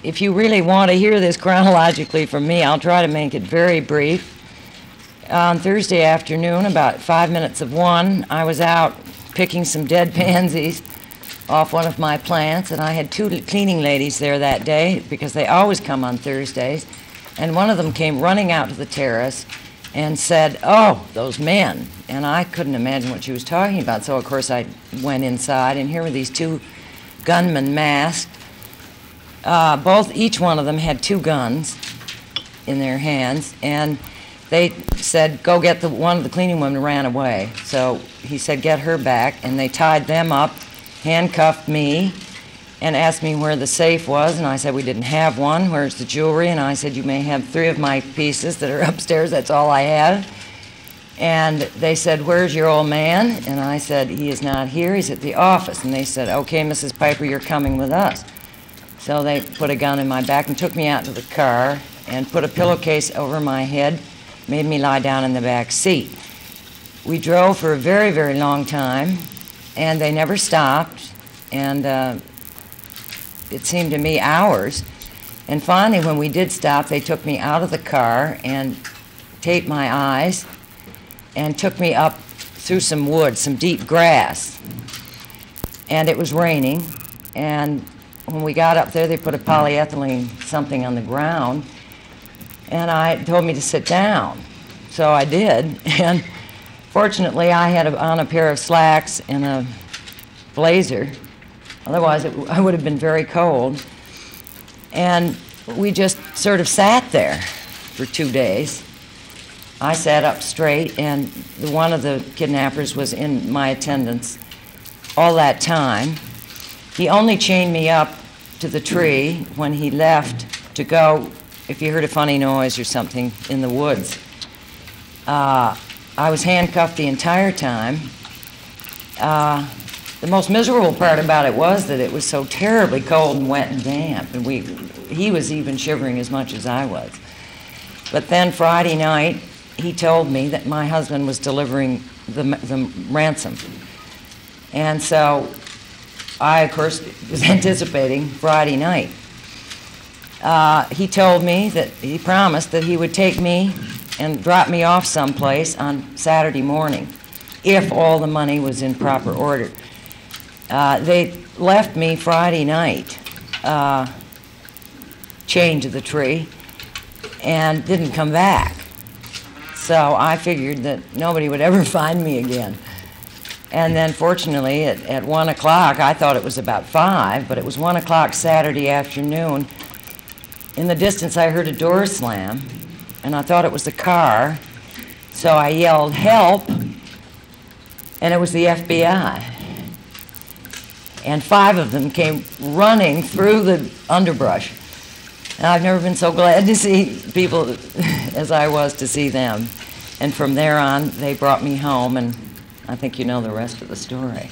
if you really want to hear this chronologically from me, I'll try to make it very brief. On Thursday afternoon, about 5 minutes of 1, I was out picking some dead pansies off one of my plants, and I had 2 cleaning ladies there that day because they always come on Thursdays, and one of them came running out to the terrace and said, "Oh, those men." And I couldn't imagine what she was talking about, so of course I went inside, and here were these 2 gunmen masked. Each one of them had 2 guns in their hands, and they said, "Go get one of the cleaning women ran away." So he said, "Get her back," and they tied them up, handcuffed me, and asked me where the safe was, and I said, "We didn't have one. Where's the jewelry?" And I said, "You may have 3 of my pieces that are upstairs. That's all I have." And they said, "Where's your old man?" And I said, "He is not here. He's at the office." And they said, "Okay, Mrs. Piper, you're coming with us." So they put a gun in my back and took me out to the car and put a pillowcase over my head, made me lie down in the back seat. We drove for a very, very long time, and they never stopped, and it seemed to me hours. And finally, when we did stop, they took me out of the car and taped my eyes and took me up through some woods, some deep grass. And it was raining, and when we got up there, they put a polyethylene something on the ground, and I told me to sit down. So I did, and fortunately I had on a pair of slacks and a blazer. Otherwise I would have been very cold. And we just sort of sat there for 2 days. I sat up straight, and one of the kidnappers was in my attendance all that time. He only chained me up to the tree when he left to go, if he heard a funny noise or something in the woods. I was handcuffed the entire time. The most miserable part about it was that it was so terribly cold and wet and damp, and he was even shivering as much as I was. But then Friday night, he told me that my husband was delivering the ransom. And so I, of course, was anticipating Friday night. He told me that he promised that he would take me and drop me off someplace on Saturday morning if all the money was in proper order. They left me Friday night, chained to the tree, and didn't come back. So I figured that nobody would ever find me again. And then fortunately at 1 o'clock, I thought it was about 5, but it was 1 o'clock Saturday afternoon. In the distance I heard a door slam, and I thought it was the car. So I yelled, "Help!" And it was the FBI. And 5 of them came running through the underbrush. And I've never been so glad to see people as I was to see them. And from there on, they brought me home, and I think you know the rest of the story.